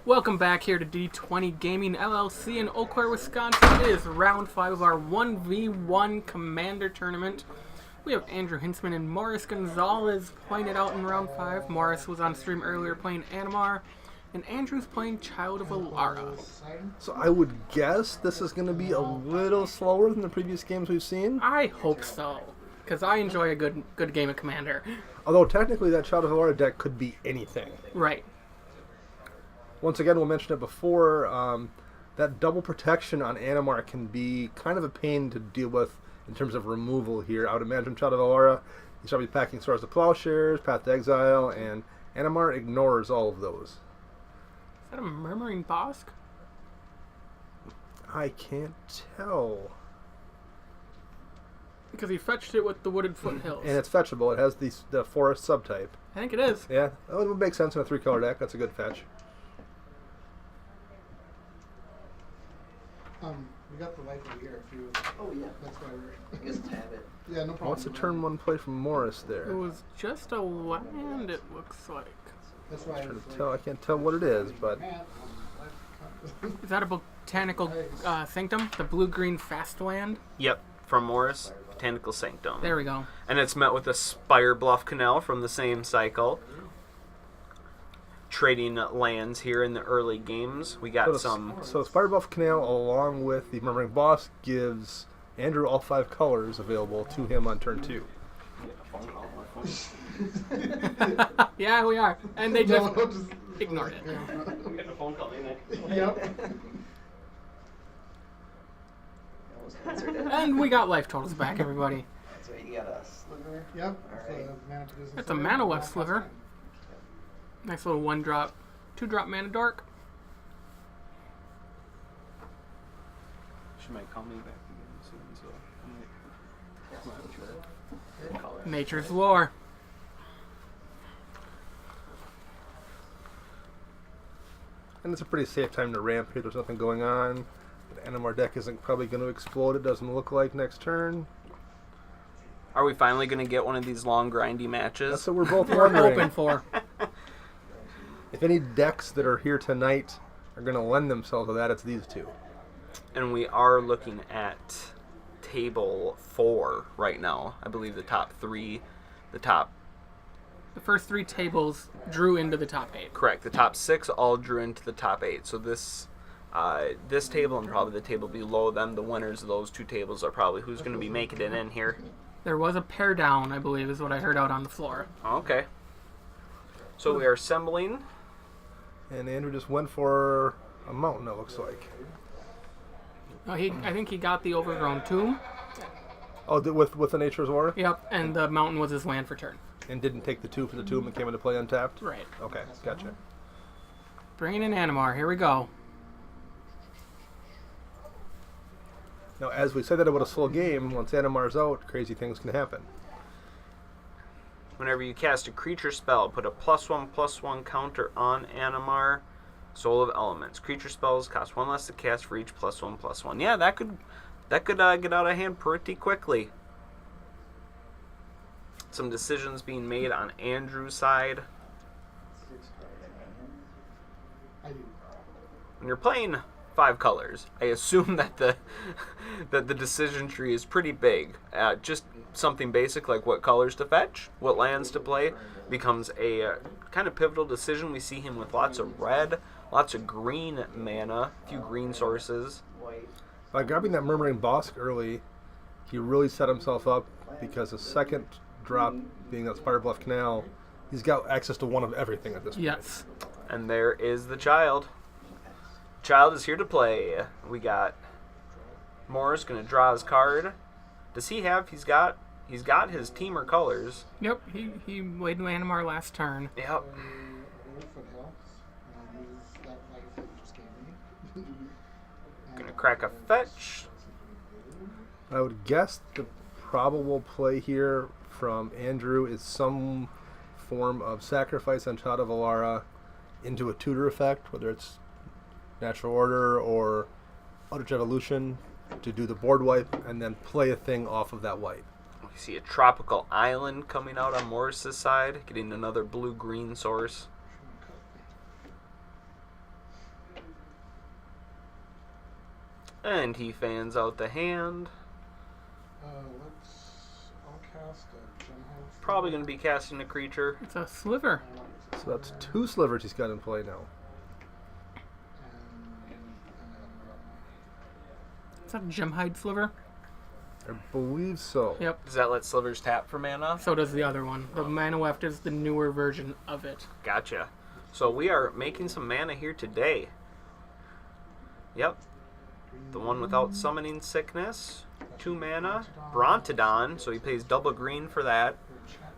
Welcome back here to D20 Gaming LLC in Eau Claire, Wisconsin. It is round 5 of our 1v1 Commander Tournament. We have Andrew Hintzman and Morris Gonzalez playing it out in round 5. Morris was on stream earlier playing Animar, and Andrew's playing Child of Alara. So I would guess this is going to be a little slower than the previous games we've seen. I hope so, because I enjoy a good game of Commander. Although technically that Child of Alara deck could be anything. Right. Once again, we'll mention it before, that double protection on Animar can be kind of a pain to deal with in terms of removal here. I would imagine Child of Alara, you should be packing Swords of Plowshares, Path to Exile, and Animar ignores all of those. Is that a Murmuring Bosk? I can't tell. Because he fetched it with the Wooded Foothills. And it's fetchable. It has the forest subtype. I think it is. Yeah, that would make sense in a 3-color deck. That's a good fetch. We got the light over here. If you. Oh yeah. That's why we're. Just have it. Yeah, no problem. What's the turn 1 play from Morris there? It was just a land, it looks like. That's why I can't tell what it is, but Is that a Botanical Sanctum? The blue-green fast land? Yep, from Morris, Botanical Sanctum. There we go. And it's met with a Spire Bluff Canal from the same cycle. Trading lands here in the early games. We got So Spire Bluff Canal along with the Murmuring Boss gives Andrew all 5 colors available to him on turn 2. Yeah, we are. And they just ignored it. I'm getting a phone call, ain't I? Yep. And we got life totals back, everybody. That's right, you got a sliver. Yep. Alright. That's a Mana Weft Sliver. Nice little 1-drop, 2-drop Mana Dork. She might call me back again soon, so Good color. Nature's Lore. And it's a pretty safe time to ramp here. There's nothing going on. The Animar deck isn't probably going to explode, it doesn't look like, next turn. Are we finally going to get one of these long, grindy matches? That's what we're both We're wondering. hoping for. If any decks that are here tonight are going to lend themselves to that, it's these two. And we are looking at table 4 right now. I believe the top 3, The first 3 tables drew into the top 8. correct. The top 6 all drew into the top 8. So this table and probably the table below them, the winners of those 2 tables are probably who's going to be making it in here. There was a pair down, I believe, is what I heard out on the floor. Okay. So we are assembling. And Andrew just went for a mountain, it looks like. Oh, I think he got the Overgrown Tomb. Oh, with the Nature's Lore? Yep, and the mountain was his land for turn. And didn't take the 2 for the tomb and came into play untapped? Right. Okay, gotcha. Bringing in Animar. Here we go. Now, as we say that about a slow game, once Animar's out, crazy things can happen. Whenever you cast a creature spell, put a +1/+1 counter on Animar, Soul of Elements. Creature spells cost 1 less to cast for each +1/+1. Yeah, that could get out of hand pretty quickly. Some decisions being made on Andrew's side. When you're playing 5 colors, I assume that the decision tree is pretty big. Just something basic like what colors to fetch, what lands to play, becomes a kind of pivotal decision. We see him with lots of red, lots of green mana, a few green sources. By grabbing that Murmuring Bosk early, he really set himself up because the second drop being that Spire Bluff Canal, he's got access to one of everything at this point. Yes. And there is the child. Child is here to play. We got Morris going to draw his card. Does he have? He's got his teamer colors. Yep, he laid Animar last turn. Yep. Gonna crack a fetch. I would guess the probable play here from Andrew is some form of sacrifice on Child of Alara into a tutor effect, whether it's Natural Order or Eldritch Evolution, to do the board wipe and then play a thing off of that wipe. We see a tropical island coming out on Morris's side, getting another blue-green source. And he fans out the hand. I'll cast a gem hole. Probably going to be casting a creature. It's a sliver. So that's 2 slivers he's got in play now. Is that a Gemhide sliver? I believe so. Yep. Does that let slivers tap for mana? So does the other one. The Mana Weft is the newer version of it. Gotcha. So we are making some mana here today. Yep. The one without summoning sickness. 2 mana. Brontodon, so he pays double green for that.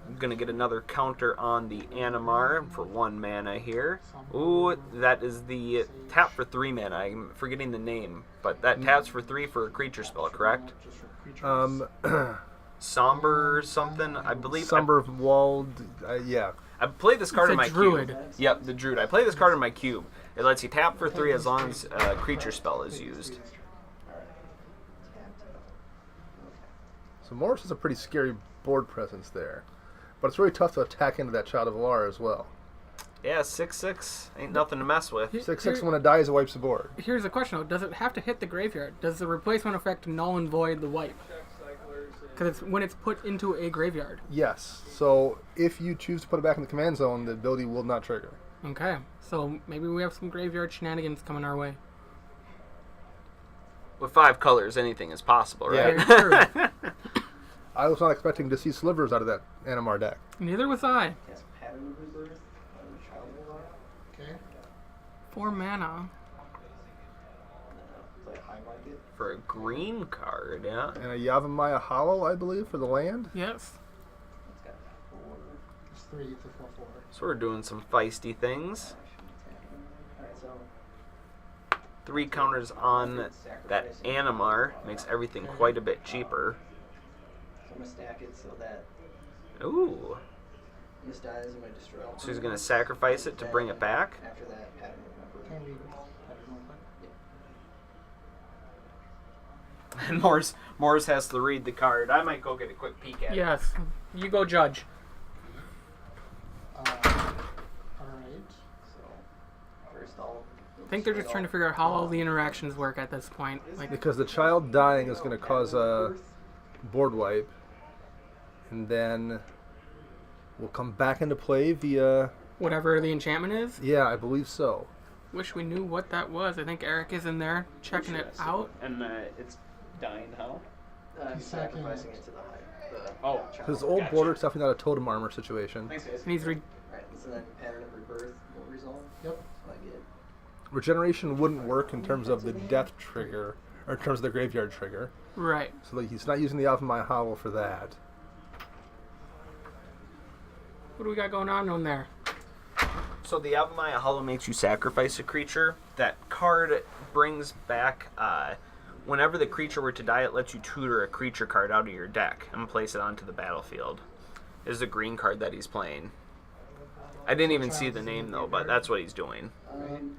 I'm going to get another counter on the Animar for 1 mana here. Ooh, that is the tap for 3 mana. I'm forgetting the name. But that taps for 3 for a creature spell, correct? Somber something, I believe. Somber Walled, yeah. I played this card It's in a my druid. cube. Yep, the druid. I play this card in my cube. It lets you tap for 3 as long as a creature spell is used. So Morris is a pretty scary board presence there. But it's really tough to attack into that Child of Alara as well. Yeah, 6/6 ain't nothing to mess with. 6/6 when it dies, it wipes the board. Here's the question though. Does it have to hit the graveyard? Does the replacement effect null and void the wipe? Because it's when it's put into a graveyard. Yes. So if you choose to put it back in the command zone, the ability will not trigger. Okay. So maybe we have some graveyard shenanigans coming our way. With 5 colors, anything is possible, right? Very true. I was not expecting to see slivers out of that Animar deck. Neither was I. Yes, pattern of rebirth. Child of Alara. Okay. 4 mana. Play high market. For a green card, yeah. And a Yavimaya Hollow, I believe, for the land. Yes. It's got 4. It's 3 to 4/4. So we're doing some feisty things. Alright, so 3 counters on that Animar makes everything quite a bit cheaper. I'm gonna stack it so that Ooh. this dies and I destroy all. So he's going to sacrifice it to bring it back. After that, pattern of Can rebirth. we pattern real quick? And Morris has to read the card. I might go get a quick peek at it. Yes. You go judge. Alright. So first I'll. I think they're just trying to figure out how all the interactions work at this point. Like, Because the child dying is going to cause a board wipe. And then we'll come back into play via... whatever the enchantment is. Yeah, I believe so. Wish we knew what that was. I think Eric is in there checking it out. And it's dying how? I'm He's sacking sacrificing it. it to the high. The Oh. child. His old Gotcha. border is definitely not a totem armor situation. Thanks, guys. And he's Alright, so then pattern of rebirth will resolve. Yep. So I get. Regeneration wouldn't work in terms of the death trigger, or in terms of the graveyard trigger. right. So like, he's not using the Yavimaya Hollow for that. What do we got going on in there? So the Yavimaya Hollow makes you sacrifice a creature. That card brings back, whenever the creature were to die, it lets you tutor a creature card out of your deck and place it onto the battlefield. This is a green card that he's playing. I didn't even see the name though, but that's what he's doing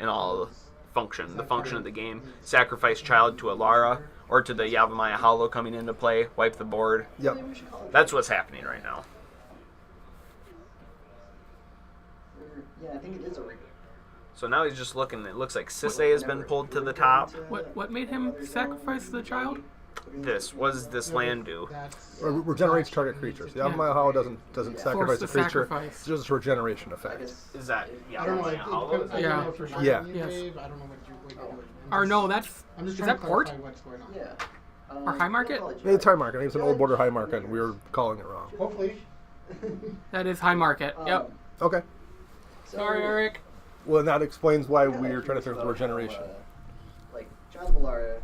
in all function. The function of the game: sacrifice child to Alara or to the Yavimaya Hollow coming into play, wipe the board. Yep. Maybe we should call it. That's what's happening right now. Yeah, I think it is a rebirth. So now he's just looking. It looks like Sisei has been pulled to the top. What made him sacrifice the child? This what does this land do? That's. Or regenerates target creatures. The Yavimaya Hollow doesn't sacrifice the a creature. sacrifice. It's just a regeneration I effect. guess. Is that I don't know. Yavimaya Hollow? I Yeah. don't know if you're showing Yeah. me, Yes. Dave. I don't know what you're doing. Or no, that's I'm just is trying that to port? clarify what's going on. Yeah. Or high market? It's high market. It's an old border high market. We were calling it wrong. Hopefully. That is high market. Yep. Okay. Sorry, Eric. Well, that explains why we were trying to figure out the regeneration. Like, Child of Alara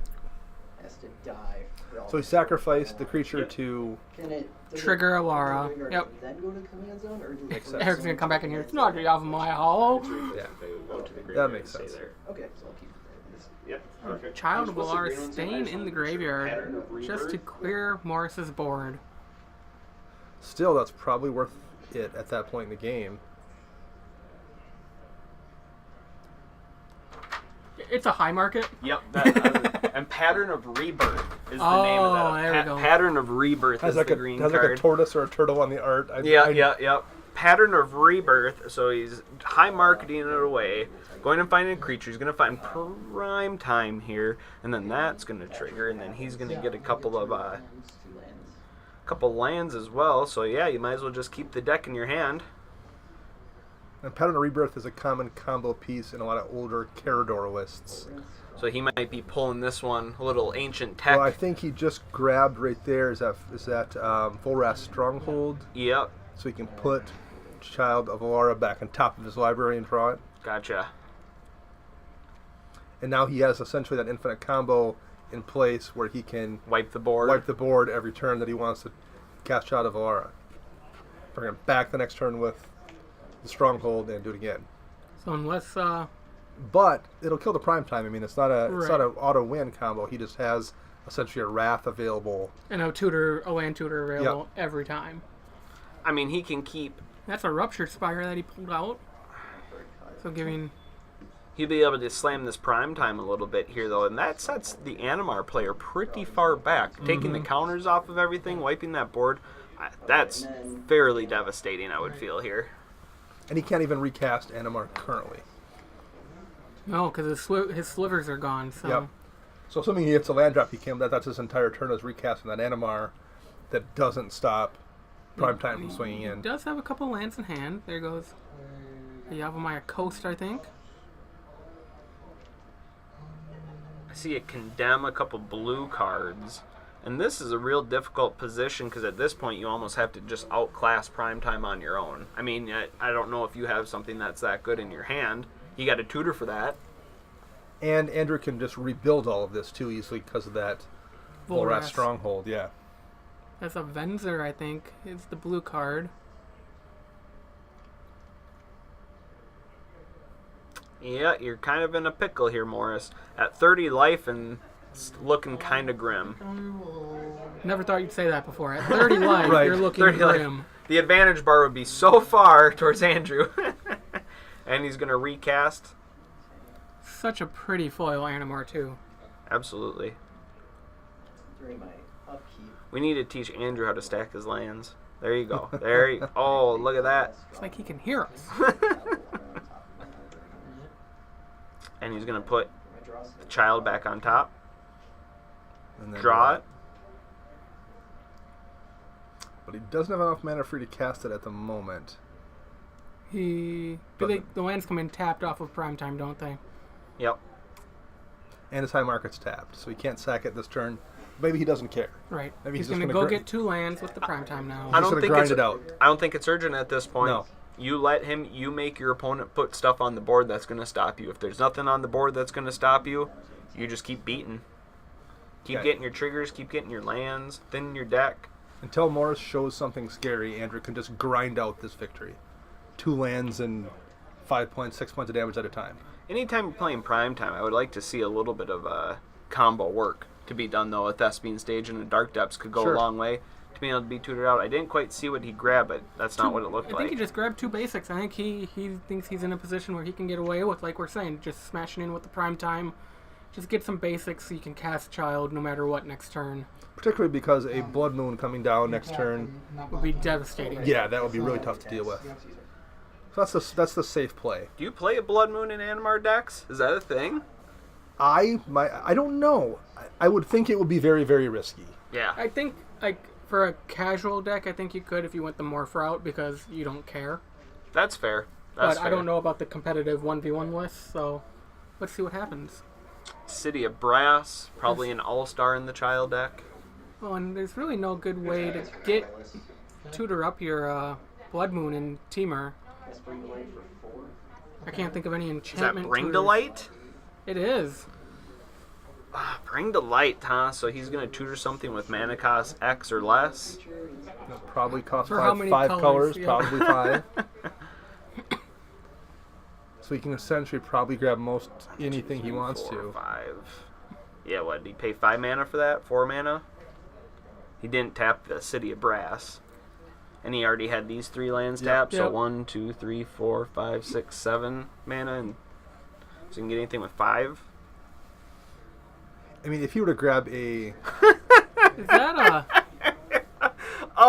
has to die. For all So he sacrificed the creature to... Can it does Trigger it, Alara. does it trigger Yep. and then go to command zone, or do it Makes first? sense. Eric's gonna come back in here. It's not Yavimaya Hollow. Yeah. Go to the That graveyard makes and stay sense. there. Okay, so I'll keep it there. Yep. Perfect. Child of Alara staying in the graveyard Pattern of just to rebirth. clear Morris's board. Still, that's probably worth it at that point in the game. It's a high market. Yep. And Pattern of Rebirth is the name of that. there we go. Pattern of Rebirth Has is like the a green has card. like a tortoise or a turtle on the art. Yep. Pattern of Rebirth, so he's high marketing it away, going and finding a creature. He's going to find Prime Time here, and then that's going to trigger, and then he's going to get a couple of lands as well. So yeah, you might as well just keep the deck in your hand. And Pattern of Rebirth is a common combo piece in a lot of older Carador lists. So he might be pulling this one, a little ancient tech. Well, I think he just grabbed right there. Is that Volrath's Stronghold? Yep. So he can put Child of Alara back on top of his library and draw it. Gotcha. And now he has essentially that infinite combo in place where he can Wipe the board. wipe the board every turn that he wants to cast Child of Alara. Bring him back the next turn with the Stronghold and do it again. So unless But it'll kill the Prime Time. I mean, it's not an Right. auto win combo. He just has essentially a Wrath available. and a land tutor available every time. I mean, he can keep... That's a Ruptured Spire that he pulled out. So giving... He'll be able to slam this Prime Time a little bit here, though, and that sets the Animar player pretty far back. Taking the counters off of everything, wiping that board, that's fairly devastating, I would feel here. And he can't even recast Animar currently. No, because his slivers are gone. So Yep. So assuming he hits a land drop, he can. That's his entire turn is recasting that Animar that doesn't stop Prime Time from swinging he in. does have a couple lands in hand. There goes the Yavimaya Coast, I think. I see it condemn a couple blue cards. And this is a real difficult position because at this point you almost have to just outclass Prime Time on your own. I mean, I don't know if you have something that's that good in your hand. You got a tutor for that. And Andrew can just rebuild all of this too easily because of that Volrath Stronghold. Yeah. That's a Venzer, I think, is the blue card. Yeah, you're kind of in a pickle here, Morris. At 30 life and it's looking kind of grim. Never thought you'd say that before. At 30 life, Right. you're looking 30 life. grim. The advantage bar would be so far towards Andrew. And he's going to recast. Such a pretty foil Animar, too. Absolutely. During my upkeep. We need to teach Andrew how to stack his lands. There you go. There you Oh, look at that. It's like he can hear us. And he's going to put the child back on top. And then Draw it. But he doesn't have enough mana for you to cast it at the moment. The lands come in tapped off of Prime Time, don't they? Yep. And his high market's tapped, so he can't sack it this turn. Maybe he doesn't care. Right. Maybe He's he's just going to gonna go gr- get 2 lands with the Prime Time now. I He's don't gonna think grind it's it out. I don't think it's urgent at this point. No. You let him. You make your opponent put stuff on the board that's going to stop you. If there's nothing on the board that's going to stop you, you just keep beating. Keep Okay. getting your triggers. Keep getting your lands. Thin your deck. Until Morris shows something scary, Andrew can just grind out this victory. 2 lands and 5 points, 6 points of damage at a time. Anytime you're playing Prime Time, I would like to see a little bit of combo work to be done, though. A Thespian Stage and a Dark Depths could go Sure. a long way to being able to be tutored out. I didn't quite see what he grabbed, but that's not what it looked I think he like. just grabbed 2 basics. I think he thinks he's in a position where he can get away with, like we're saying, just smashing in with the Prime Time. Just get some basics so you can cast Child no matter what next turn. Particularly because a Blood Moon coming down next turn, Would be devastating. yeah, that would be really tough to deal with. So that's the safe play. Do you play a Blood Moon in Animar decks? Is that a thing? I don't know. I would think it would be very, very risky. Yeah. I think, like, for a casual deck, I think you could if you went the Morph route because you don't care. That's fair. But That's I fair. don't know about the competitive 1v1 list, so let's see what happens. City of Brass, probably an all-star in the child deck. Oh, and there's really no good way to get tutor up your Blood Moon in Teamer. I can't think of any Is that enchantment. Bring to tutors. Light? It is. Bring to Light, huh? So he's going to tutor something with mana cost X or less? It'll probably cost For how five many colors, colors? Yeah. probably 5. So he can essentially probably grab most anything he wants 4, to. 5. Yeah, what, did he pay 5 mana for that? 4 mana? He didn't tap the City of Brass. And he already had these 3 lands tapped, so Yep. 1, 2, 3, 4, 5, 6, 7 mana. And so you can get anything with 5? I mean, if he were to grab a... Is that a...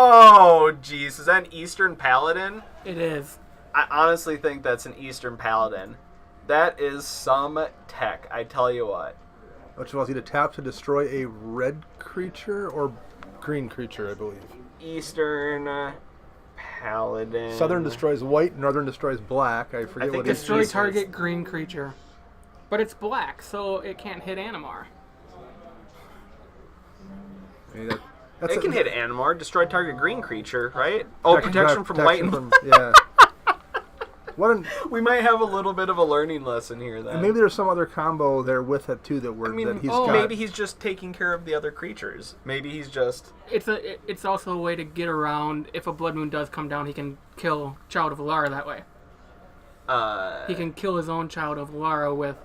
Oh, jeez. Is that an Eastern Paladin? It is. I honestly think that's an Eastern Paladin. That is some tech, I tell you what. Which allows you to tap to destroy a red creature or green creature, I believe. Eastern Paladin. Southern destroys white, northern destroys black. I forget think what it's it's. Destroy Jesus. target green creature. But it's black, so it can't hit Animar. That's It can hit Animar, destroy target green creature, right? Oh, protection from white and yeah. we might have a little bit of a learning lesson here then. And maybe there's some other combo there with it too that that he's got. Maybe he's just taking care of the other creatures. Maybe he's just... It's also a way to get around, if a Blood Moon does come down, he can kill Child of Alara that way. He can kill his own Child of Alara with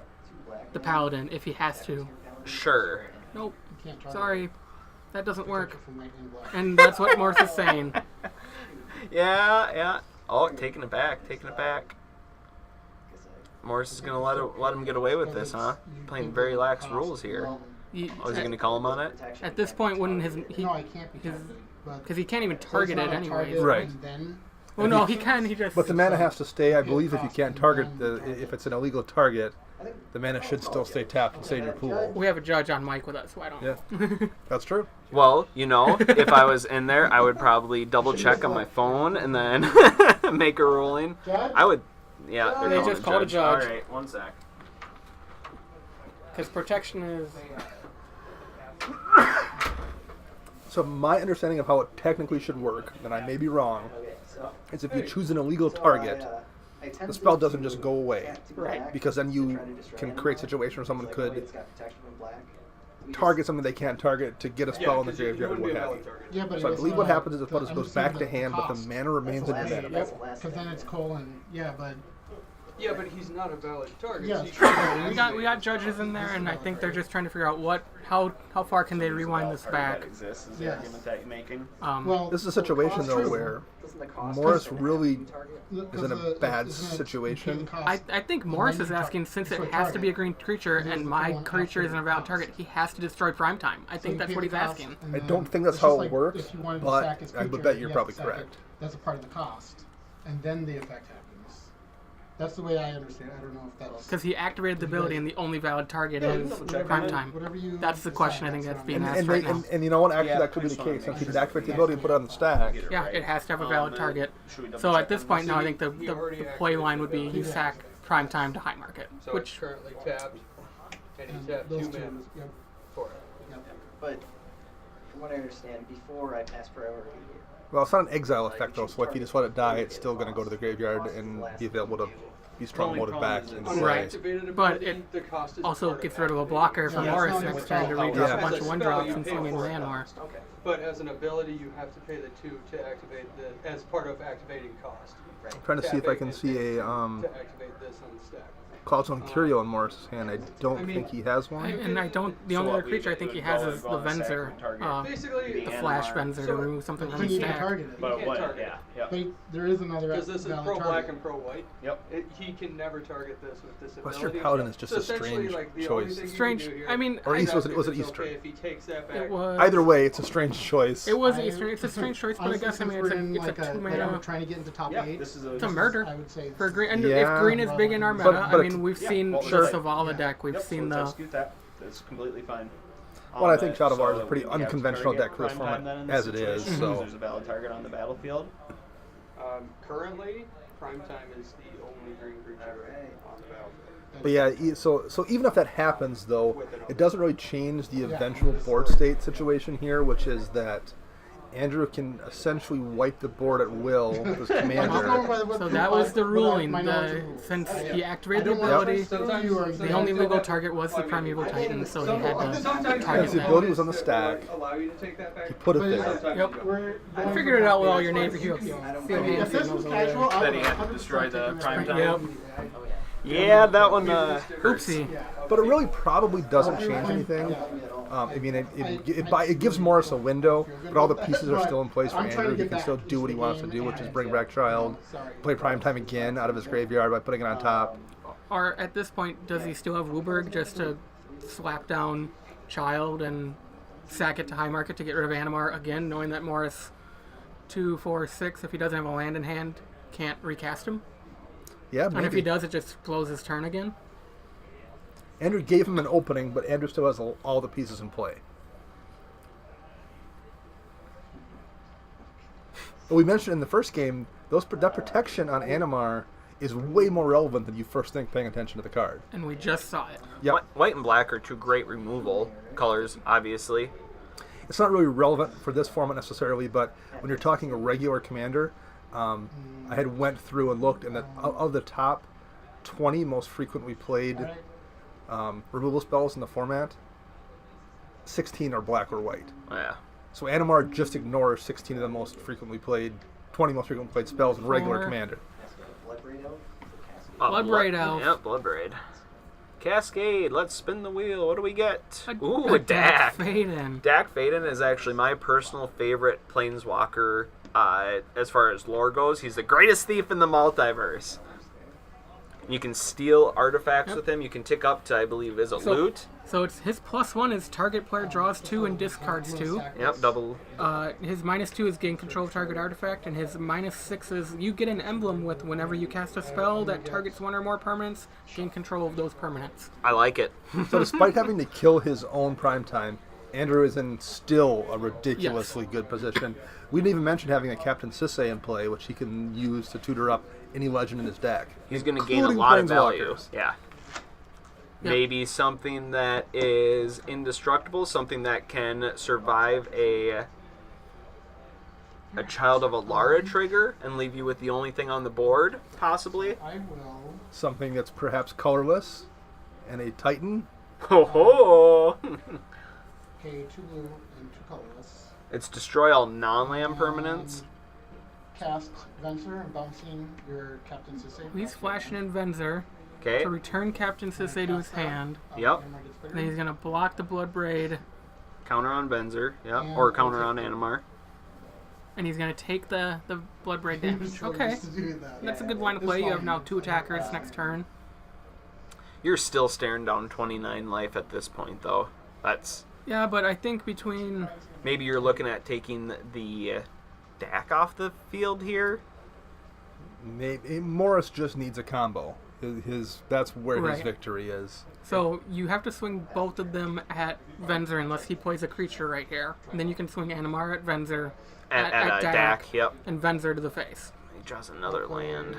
the Paladin if he has to. Sure. Nope. Can't try Sorry. That doesn't work. from white and black. And that's what Morse is saying. Yeah. Oh, taking it back. Morris is going to let him get away with this, huh? Playing very lax rules here. Well, Oh, is he going to call him on it? At this point, wouldn't no, I can't be targeted, but because he can't even so it's target not it a anyways. target, Right. and then Well, no, he can. He just. But the mana has to stay. I believe if you can't target if it's an illegal target, the mana should still stay tapped and stay in your pool. We have a judge on mic with us, so I don't. Yeah, that's true. Well, if I was in there, I would probably double check on my phone and then make a ruling. I would, yeah. they're They calling just called a judge. All right, one sec. Because protection is. So my understanding of how it technically should work, and I may be wrong, is if you choose an illegal target, the spell doesn't just go away. Right. Because then you can create a situation where someone could target something they can't target to get a spell in the graveyard or what have you. yeah, but So I it's, believe what happens is the spell just I'm goes just saying back to the hand, but the cost. mana remains in your mana bank. Because then it's colon. Yeah, but Yeah, but he's not a valid target. yeah, so it's you true. can't We got judges in there, and I think they're just trying to figure out how far can they rewind this back. Exists is the Yes. argument that you're making. Well, This is a situation though where Morris really is in a bad isn't it situation. impede cost? I think Morris is asking, since it has to be a green creature It is and the my colon creature after isn't a the valid cost. target, he has to destroy Primetime. I So think you that's pay what the he's cost, asking. and I then don't think that's it's how just it like works, if you wanted to but sack his I would creature, bet you're you have probably to sack it. correct. That's a part of the cost, and then the effect happens. That's the way I understand. I don't know if that's Because he activated the ability, and the only valid target is Primetime. whatever you. That's the question I think that's being asked And, right they, now. and you know what? Actually, Yeah, that could be the case. Since you could activate the ability and put it on the stack. Yeah, it has to have a valid target. So at this point now, I think the play line would be you sack Primetime to High Market, So which it's currently tapped, and he And tapped those 2 two, mana yep. for it. But from what I understand, before I pass priority, Well, it's not an exile effect though, so if you just let it die, it's still going to go to the graveyard and be able to be strong loaded back into play. Right. Unactivated But ability, it the cost is also part of gets that. rid of a blocker for Yeah, Morris it's not next turn to exile. redraw Yeah. a bunch As of a one spell, drops you and pay swing into for it. Animar. okay. But as an ability, you have to pay the 2 to activate the as part of activating cost. I'm trying to see if I can see a To activate this on the stack. Cloudstone Curio in Morris' hand. I don't think he has one. And I don't. The only other creature I think he has is the Venzer, Basically, the Flash Venzer, to remove something from You the need to stack. target it. But what? Yeah. But there is another Because this is valid pro black target. and pro white. Yep. He can never target this with this ability. Western Paladin is just So a essentially, strange like, the only choice. thing you can Strange. do here I mean, Or I- East was it is Eastern? okay if he takes that back. it was. Either way, it's a strange choice. It was Eastern. It's a strange choice, but I Honestly, guess I since mean we're in it's a like 2 like we're mana trying to get into top 8. This is It's a murder. I would say for green. And Yeah. if green is big in our meta, But I it's- mean we've seen well, the sure. Savala Yeah. deck. We've seen the. that. That's completely fine. Well, I think Shadow of War is a pretty unconventional deck for this Prime time format then in as this it is. situation, So there's a valid target on the battlefield. Currently, Primetime is the only green creature on the battlefield. But yeah, so even if that happens, though, it doesn't really change the eventual board state situation here, which is that Andrew can essentially wipe the board at will with his commander. So that was the ruling. Since he activated the ability, the only legal target was the Primeval Titan, so he had to target Since the ability that. was on the stack, Allow you to take that back. he put it But there. it's- Yep. I figured it out with all your names. You feel If this was casual, I Then would he had to 100% destroy the take prime it. time. Yep. Yeah, that one. Oopsie. But it really probably doesn't change anything. I mean, it gives Morris a window, but all the pieces are still in place for Andrew. He can still do what he wants to do, which is bring back Child, play Primetime again out of his graveyard by putting it on top. Or at this point, does he still have Wooburg just to slap down Child and sack it to High Market to get rid of Animar again, knowing that Morris 2, 4, 6. If he doesn't have a land in hand, can't recast him. Yeah, maybe. And if he does, it just blows his turn again. Andrew gave him an opening, but Andrew still has all the pieces in play. But we mentioned in the first game, that protection on Animar is way more relevant than you first think paying attention to the card. And we just saw it. Yep. White and black are two great removal colors, obviously. It's not really relevant for this format necessarily, but when you're talking a regular commander, I had went through and looked, and of the top 20 most frequently played removal spells in the format, 16 are black or white. Yeah. So Animar just ignores 16 of the most frequently played, 20 most frequently played spells in regular commander. Bloodbraid Elf. Yep, Bloodbraid. Cascade, let's spin the wheel. What do we get? Ooh, a a Dak. Faden. Dak Faden is actually my personal favorite Planeswalker as far as lore goes. He's the greatest thief in the multiverse. You can steal artifacts with him. You can tick up to, I believe, loot. So it's his +1 is target player draws 2 and discards 2. Yep, double. His -2 is gain control of target artifact, and his -6 is you get an emblem with whenever you cast a spell that targets one or more permanents, gain control of those permanents. I like it. So despite having to kill his own primetime, Andrew is in still a ridiculously good position. We didn't even mention having a Captain Sisay in play, which he can use to tutor up any legend in his deck. He's going to gain a including lot of value. Planeswalkers. Yeah. Yep. Maybe something that is indestructible, something that can survive a Child of Alara trigger and leave you with the only thing on the board, possibly. I will. Something that's perhaps colorless, and a Titan. Ho ho! Okay, 2 blue and 2 colorless. It's destroy all non-land permanents. Cast Venser and bouncing your Captain Sisay. He's flashing in Venser Okay. to return Captain Sisay to his hand. Yep. And then he's going to block the Bloodbraid, Counter on Benzer. Yep. Or counter on Animar. and he's going to take the Bloodbraid damage. Okay. That's a good line of play. You have now 2 attackers next turn. You're still staring down 29 life at this point, though. That's... Yeah, but I think between... Maybe you're looking at taking the Dak off the field here. Maybe Morris just needs a combo. That's where his Right. victory is. So you have to swing both of them at Venser unless he plays a creature right here. And then you can swing Animar at Venser, At Dak, yep. and Venser to the face. He draws another land.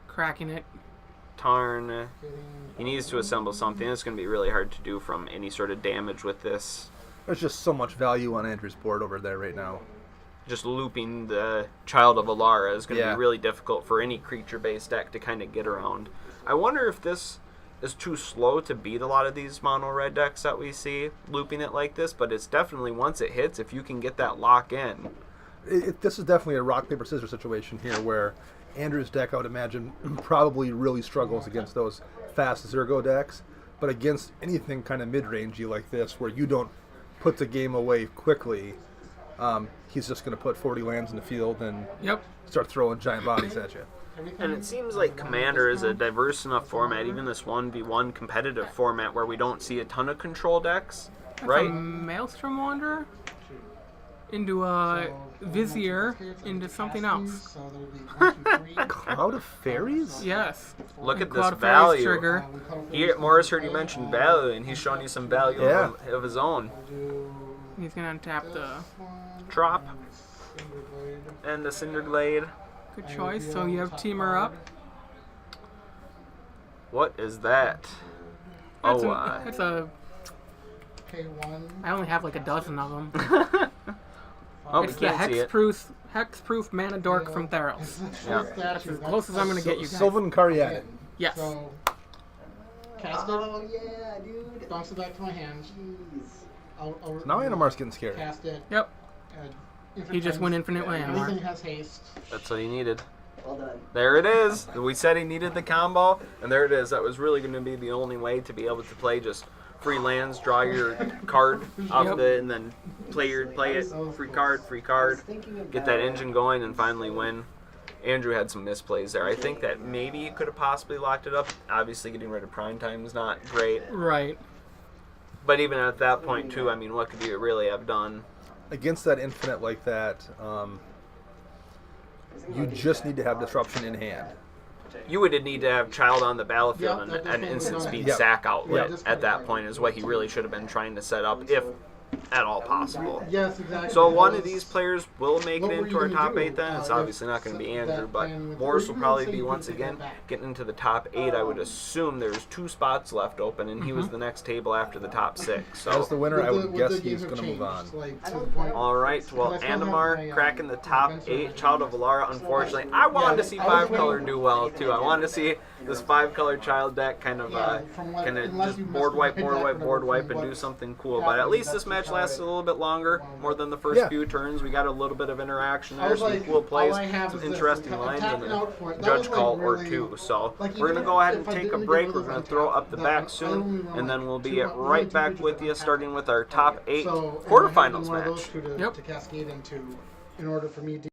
Cracking it. Tarn. He needs to assemble something. It's going to be really hard to do from any sort of damage with this. There's just so much value on Andrew's board over there right now. Just looping the Child of Alara is going to Yeah. be really difficult for any creature-based deck to kind of get around. I wonder if this is too slow to beat a lot of these mono-red decks that we see looping it like this, but it's definitely, once it hits, if you can get that lock in. This is definitely a rock, paper, scissors situation here where Andrew's deck, I would imagine, probably really struggles against those fast Zergo decks, but against anything kind of mid-rangey like this where you don't put the game away quickly, he's just going to put 40 lands in the field and Yep. start throwing giant bodies at you. And it seems like Commander is a diverse enough format, even this 1v1 competitive format where we don't see a ton of control decks, That's a right? Maelstrom Wanderer into a Vizier into something else. So there will be 1, 2, 3. Cloud of Fairies? Yes. Look at Cloud this of Fairies value. trigger. Morris heard you mention value, and he's showing you some value Yeah. of his own. He's gonna untap the Drop and the Cinderglade. good choice. So you have Teamer up. What is that? That's Oh, that's a. K1. I only have like a dozen of them. oh, we It's the can't see it. hexproof mana dork from Theros. Yeah. That's as close as I'm gonna get you guys. Sylvan Caryatid. Yes. So, cast it, Oh yeah, dude. bounce it back to my hand. Jeez. I'll Now Animar's getting scared. cast it. Yep. He just went infinite. infinite land. Everything has haste. That's what he needed. Well done. There it is. We said he needed the combo, and there it is. That was really going to be the only way to be able to play just free lands, draw your card off Yep. and then play it. Free card. Get that engine going and finally win. Andrew had some misplays there. I think that maybe he could have possibly locked it up. Obviously, getting rid of prime time is not great. Right. But even at that point, too, I mean, what could you really have done? against that infinite like that, you just need to have disruption in hand. You would need to have Child on the battlefield Yeah, and that an definitely instant was on speed it. sack outlet Yeah. at that point is what he really should have been trying to set up, if at all possible. Yes, exactly. So one of because these players will make what it were into you our gonna top do, 8 then. It's if obviously not going to be that Andrew, but plan with- Morris or will you probably say be you once can take again that back. getting into the top 8. I would assume there's 2 spots left open, and he was the next table after the top 6. As the So, winner, I Would would the guess games he's have going to move changed, on. like, to the point- all right. Well, Because I still have Animar my, cracking the top adventure 8. edition. Child of Alara, unfortunately. I wanted to see 5-color do well, too. I wanted to see this 5-color Child deck kind of unless you just messed board with wipe, my board deck, wipe, whatever, board wipe, from and do what something cool. But at happened, least that's this match just lasted a little bit longer, more than the first Yeah. few turns. We got a little bit of interaction I there, was some like, cool plays, all I have some is this. interesting I'm lines, tapping and out for it. a That judge was, like, call or really- 2. So like, we're even gonna go ahead if and I take a didn't break. get We're rid gonna of throw the up the that back I soon, only run, and then like, we'll be 2 right back creatures with that you, have starting that. with our top 8 So, and I had quarterfinals one of those match. two to Yep. cascade into in order for me to